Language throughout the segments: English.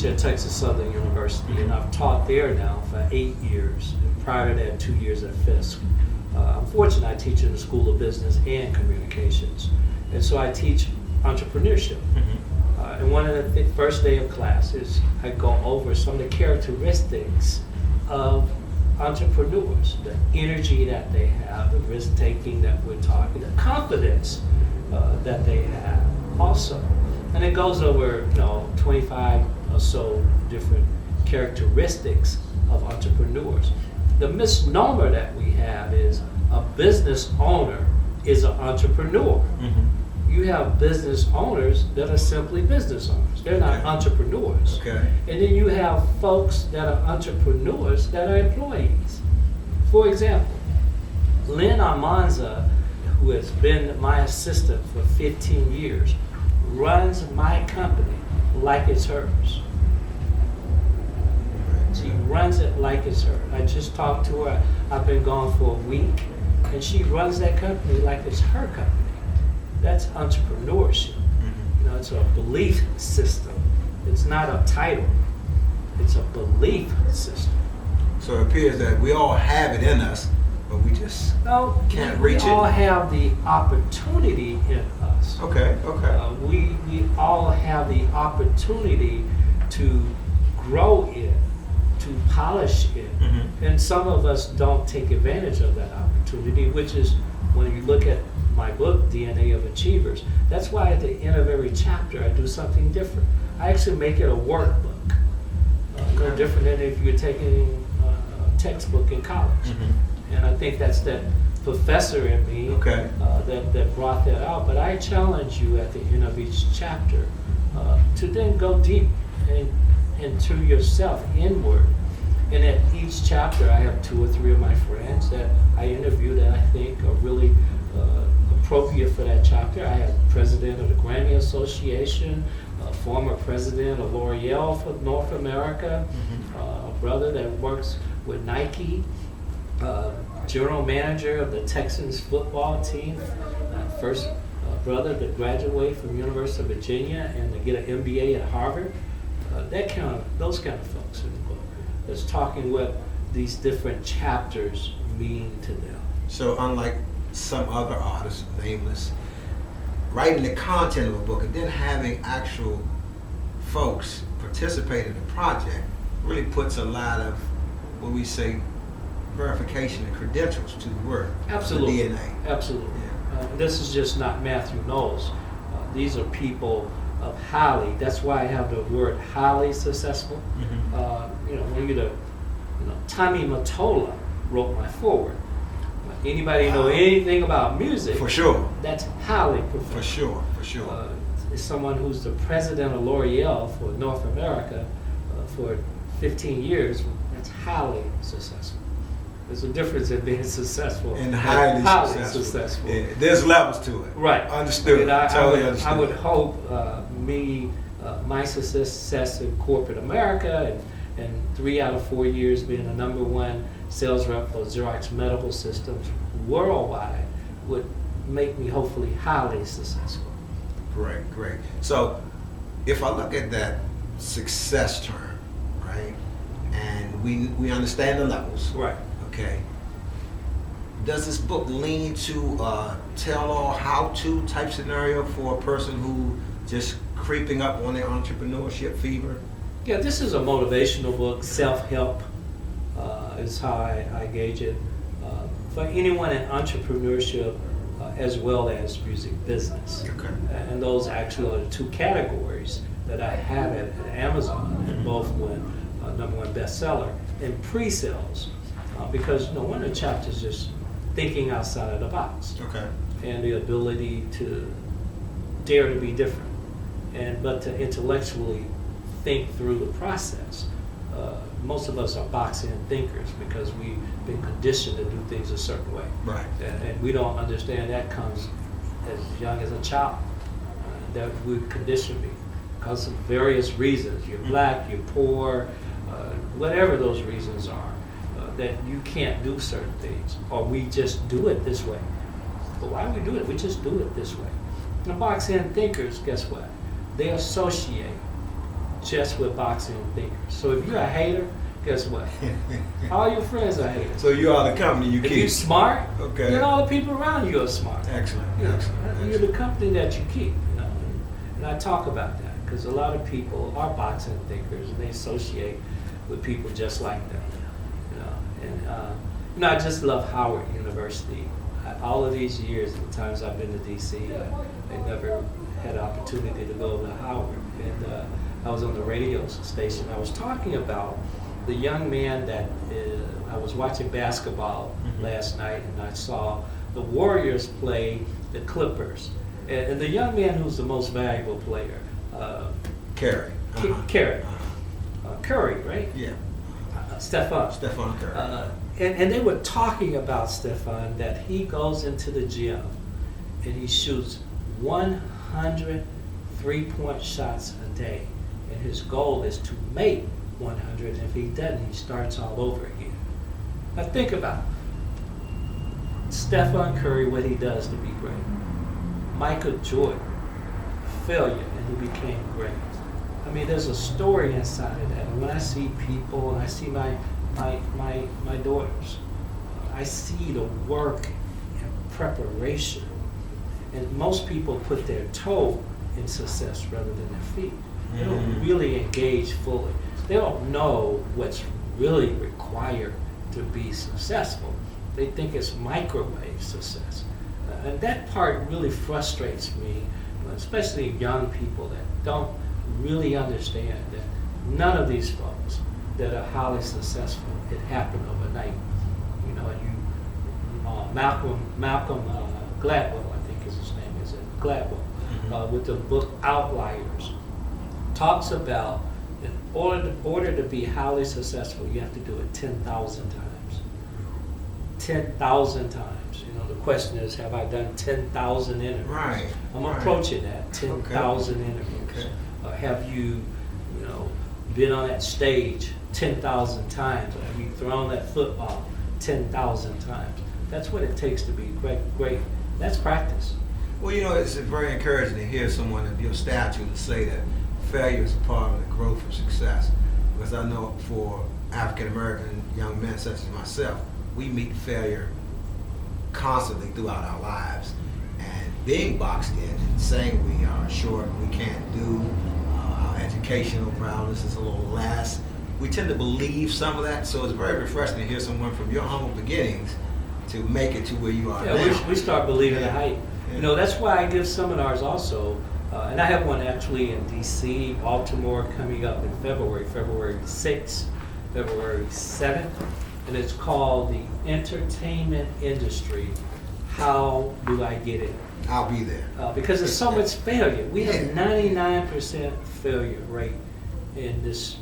at Texas Southern University, and I've taught there now for 8 years. And prior to that, 2 years at Fisk. I'm fortunate I teach in the School of Business and Communications. And so I teach entrepreneurship. And one of the first day of classes, I go over some of the characteristics of entrepreneurs, the energy that they have, the risk-taking that we're talking, the confidence that they have also. And it goes over, 25 or so different characteristics of entrepreneurs. The misnomer that we have is a business owner is an entrepreneur. You have business owners that are simply business owners. They're not entrepreneurs. And then you have folks that are entrepreneurs that are employees. For example, Lynn Almanza, who has been my assistant for 15 years, runs my company like it's hers. She runs it like it's her. I just talked to her. I've been gone for a week, and she runs that company like it's her company. That's entrepreneurship. It's a belief system. It's not a title. It's a belief system. So it appears that we all have it in us, but we just can't reach it. We all have the opportunity in us. We all have the opportunity to grow it, to polish it. And some of us don't take advantage of that opportunity, which is when you look at my book, DNA of Achievers. That's why at the end of every chapter I do something different. I actually make it a workbook. No different than if you're taking a textbook in college. And I think that's that professor in me that brought that out. But I challenge you at the end of each chapter to then go deep into yourself, inward. And at each chapter, I have 2 or 3 of my friends that I interview that I think are really appropriate for that chapter. I have president of the Grammy Association, former president of L'Oreal for North America, a brother that works with Nike, general manager of the Texans football team, first brother to graduate from University of Virginia and to get an MBA at Harvard. Those kind of folks in the book. That's talking what these different chapters mean to them. So unlike some other artists, nameless, writing the content of a book and then having actual folks participate in the project really puts a lot of what we say verification and credentials to the work. Absolutely. The DNA. Absolutely. This is just not Mathew Knowles. These are people of highly, that's why I have the word highly successful. Tommy Mottola wrote my foreword. Anybody know anything about music? For sure. That's highly professional. For sure. Is someone who's the president of L'Oreal for North America for 15 years. That's highly successful. There's a difference in being successful and highly successful. Yeah, there's levels to it. Right. Understood. Totally understood. I would hope my success in corporate America and 3 out of 4 years being the #1 sales rep for Xerox Medical Systems worldwide would make me hopefully highly successful. Great. So if I look at that success term, right, and we understand the levels. Right. Okay. Does this book lean to tell-all how-to type scenario for a person who just creeping up on their entrepreneurship fever? Yeah, this is a motivational book. Self-help is how I gauge it. For anyone in entrepreneurship as well as music business. Okay. And those actually are the 2 categories that I have at Amazon, and both went #1 bestseller in pre-sales. Because one of the chapters is thinking outside of the box. Okay. And the ability to dare to be different, but to intellectually think through the process. Most of us are box-in thinkers because we've been conditioned to do things a certain way. Right. And we don't understand that comes as young as a child. That we condition me because of various reasons. You're black, you're poor, whatever those reasons are, that you can't do certain things, or we just do it this way. But why do we do it? We just do it this way. The box-in thinkers, guess what? They associate just with boxing thinkers. So if you're a hater, guess what? All your friends are haters. So you are the company you keep. If you're smart, okay, then all the people around you are smart. Excellent. You're the company that you keep. And I talk about that because a lot of people are boxing thinkers and they associate with people just like them. And I just love Howard University. All of these years, the times I've been to DC, I never had an opportunity to go to Howard. And I was on the radio station. I was talking about the young man that I was watching basketball last night, and I saw the Warriors play the Clippers. And the young man who's the most valuable player, Curry. Curry, right? Yeah. Stephen Curry. And they were talking about Stephen, that he goes into the gym and he shoots 100 3-point shots a day. And his goal is to make 100. And if he doesn't, he starts all over again. Now think about it. Stephen Curry, what he does to be great. Michael Jordan, failure, and he became great. I mean, there's a story inside of that. And when I see people, and I see my daughters, I see the work and preparation. And most people put their toe in success rather than their feet. They don't really engage fully. They don't know what's really required to be successful. They think it's microwave success. And that part really frustrates me, especially young people that don't really understand that none of these folks that are highly successful, it happened overnight. Malcolm Gladwell, I think is his name, is it? Gladwell, with the book Outliers, talks about in order to be highly successful, you have to do it 10,000 times. 10,000 times. The question is, have I done 10,000 interviews? Right. I'm approaching that 10,000 interviews. Have you, been on that stage 10,000 times? Have you thrown that football 10,000 times? That's what it takes to be great. That's practice. Well, it's very encouraging to hear someone of your stature to say that failure is a part of the growth of success. Because I know for African American young men such as myself, we meet failure constantly throughout our lives. And being boxed in and saying we are short, we can't do, our educational prowess is a little less, we tend to believe some of that. So it's very refreshing to hear someone from your humble beginnings to make it to where you are now. We start believing the hype. Yeah. That's why I give seminars also. And I have one actually in DC, Baltimore, coming up in February 6th, February 7th. And it's called The Entertainment Industry. How do I get in? I'll be there. Because there's so much failure. We have 99% failure rate in this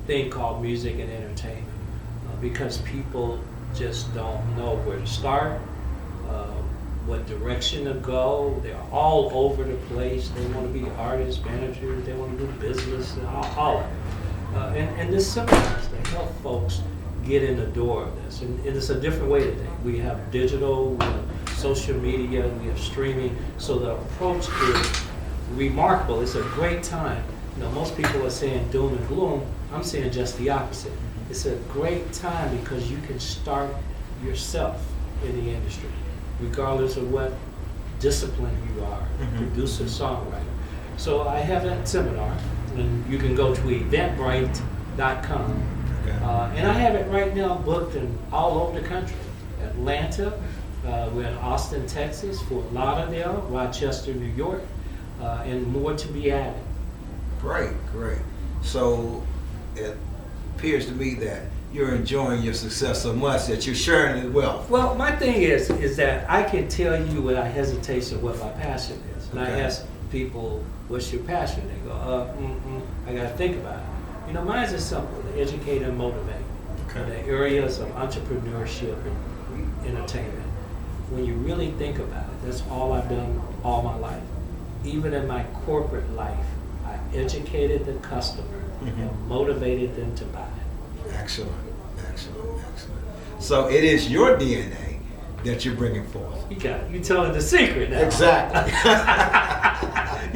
thing called music and entertainment. Because people just don't know where to start, what direction to go. They're all over the place. They want to be artists, managers, they want to do business, and all of it. And this seminars to help folks get in the door of this. And it's a different way today. We have digital, we have social media, we have streaming. So the approach is remarkable. It's a great time. Most people are saying doom and gloom. I'm saying just the opposite. It's a great time because you can start yourself in the industry, regardless of what discipline you are, producer, songwriter. So I have that seminar, and you can go to eventbrite.com. And I have it right now booked in all over the country. Atlanta, we're in Austin, Texas, Fort Lauderdale, Rochester, New York, and more to be added. Great. So it appears to me that you're enjoying your success so much that you're sharing it well. Well, my thing is that I can tell you without hesitation what my passion is. And I ask people, what's your passion? They go, I got to think about it. Mine's is simple, to educate and motivate. In the areas of entrepreneurship and entertainment. When you really think about it, that's all I've done all my life. Even in my corporate life, I educated the customer and motivated them to buy. Excellent. So it is your DNA that you're bringing forth? You telling the secret now. Exactly.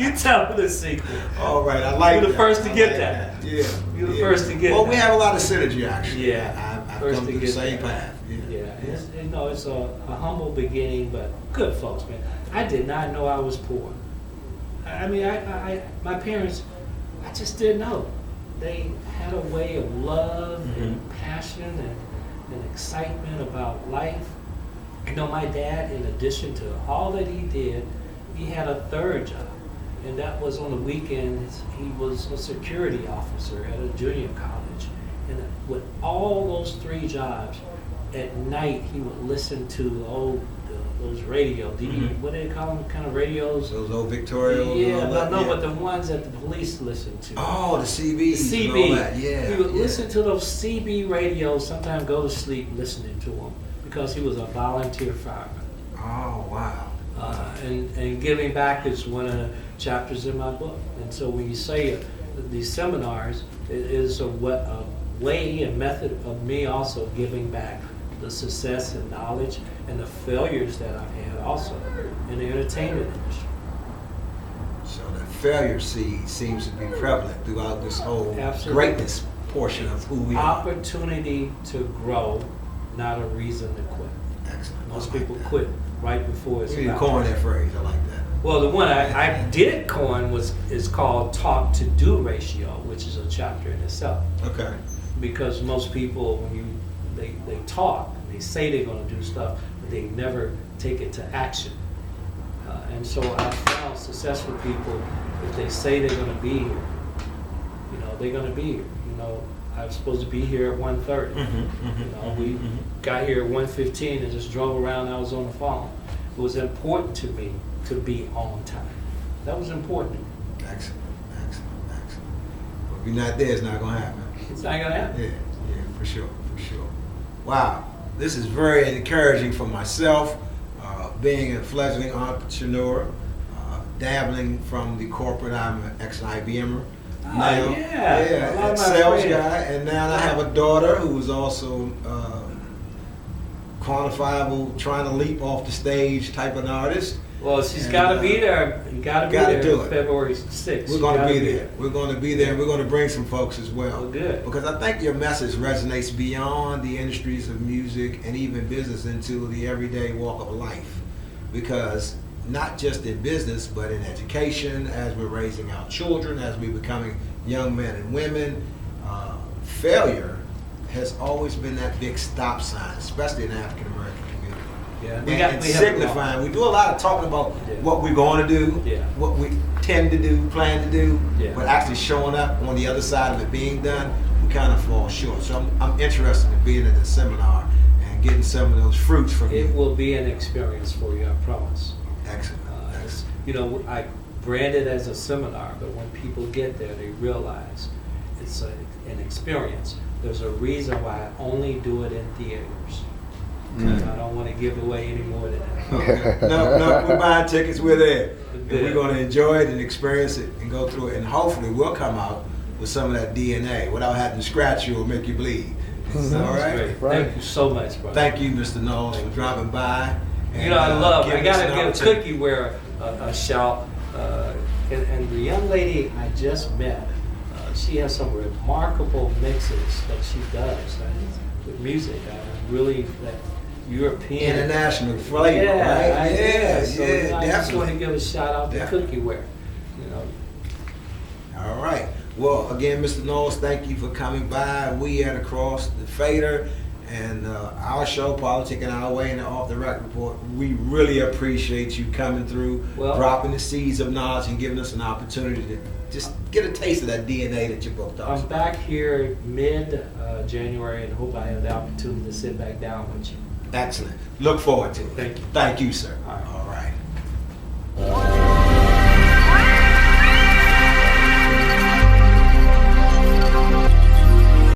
You telling the secret. All right, I like that. You're the first to get that. Yeah. You're the first to get that. Well, we have a lot of synergy, actually. Yeah. I've come through the same path. It's a humble beginning, but good folks, man. I did not know I was poor. I mean, my parents, I just didn't know. They had a way of love and passion and excitement about life. You know, my dad, in addition to all that he did, he had a third job. And that was on the weekends. He was a security officer at a junior college. And with all those 3 jobs, at night he would listen to those radio, what do they call them, kind of radios? Those old Victorials? Yeah, but the ones that the police listen to. Oh, the CBs. The CB. And all that. Yeah. He would listen to those CB radios, sometimes go to sleep listening to them, because he was a volunteer fireman. Oh, wow. And giving back is one of the chapters in my book. And so when you say these seminars, it is a way and method of me also giving back the success and knowledge and the failures that I've had also in the entertainment industry. So the failure seed seems to be prevalent throughout this whole greatness portion of who we are. Opportunity to grow, not a reason to quit. Excellent. Most people quit right before it's You need to about coin time. that phrase. I like that. Well, the one I did coin is called talk to do ratio, which is a chapter in itself. Okay. Because most people, when they talk, they say they're going to do stuff, but they never take it to action. And so I found successful people, if they say they're going to be here, they're going to be here. I was supposed to be here at 1:30. We got here at 1:15 and just drove around. I was on the phone. It was important to me to be on time. That was important to me. Excellent. But if you're not there, it's not going to happen. It's not going to happen. Yeah, for sure. Wow, this is very encouraging for myself, being a fledgling entrepreneur, dabbling from the corporate. I'm an ex-IBMer. A sales guy, and now I have a daughter who is also quantifiable, trying to leap off the stage type of an artist. Well, she's got to be there. You got to be there. Do it. February 6th. We're going to be there. We're going to be there, and we're going to bring some folks as well. Well, good. Because I think your message resonates beyond the industries of music and even business into the everyday walk of life. Because not just in business, but in education, as we're raising our children, as we're becoming young men and women, failure has always been that big stop sign, especially in the African American community. Yeah, we signifying. We do a lot of talking about what we're going to do, what we tend to do, plan to do, but actually showing up on the other side of it being done, we kind of fall short. So I'm interested in being at the seminar and getting some of those fruits from you. It will be an experience for you, I promise. Excellent. I brand it as a seminar, but when people get there, they realize it's an experience. There's a reason why I only do it in theaters. Because I don't want to give away any more than that. No, we're buying tickets, we're there. And we're going to enjoy it and experience it and go through it. And hopefully we'll come out with some of that DNA without having to scratch you or make you bleed. All right? Thank you so much, brother. Thank you, Mr. Knowles, for dropping by. And, I got to give Cookieware a shout. And the young lady I just met, she has some remarkable mixes that she does with music. Really, that European, international flavor, right? So I just want to give a shout out to Cookieware. All right. Well, again, Mr. Knowles, thank you for coming by. We at Across the Fader and our show, Politicking Our Way and the Off the Record Report, we really appreciate you coming through, dropping the seeds of knowledge and giving us an opportunity to just get a taste of that DNA that your book talks about. I'm back here mid-January and hope I have the opportunity to sit back down with you. Excellent. Look forward to it. Thank you. Thank you, sir. All right.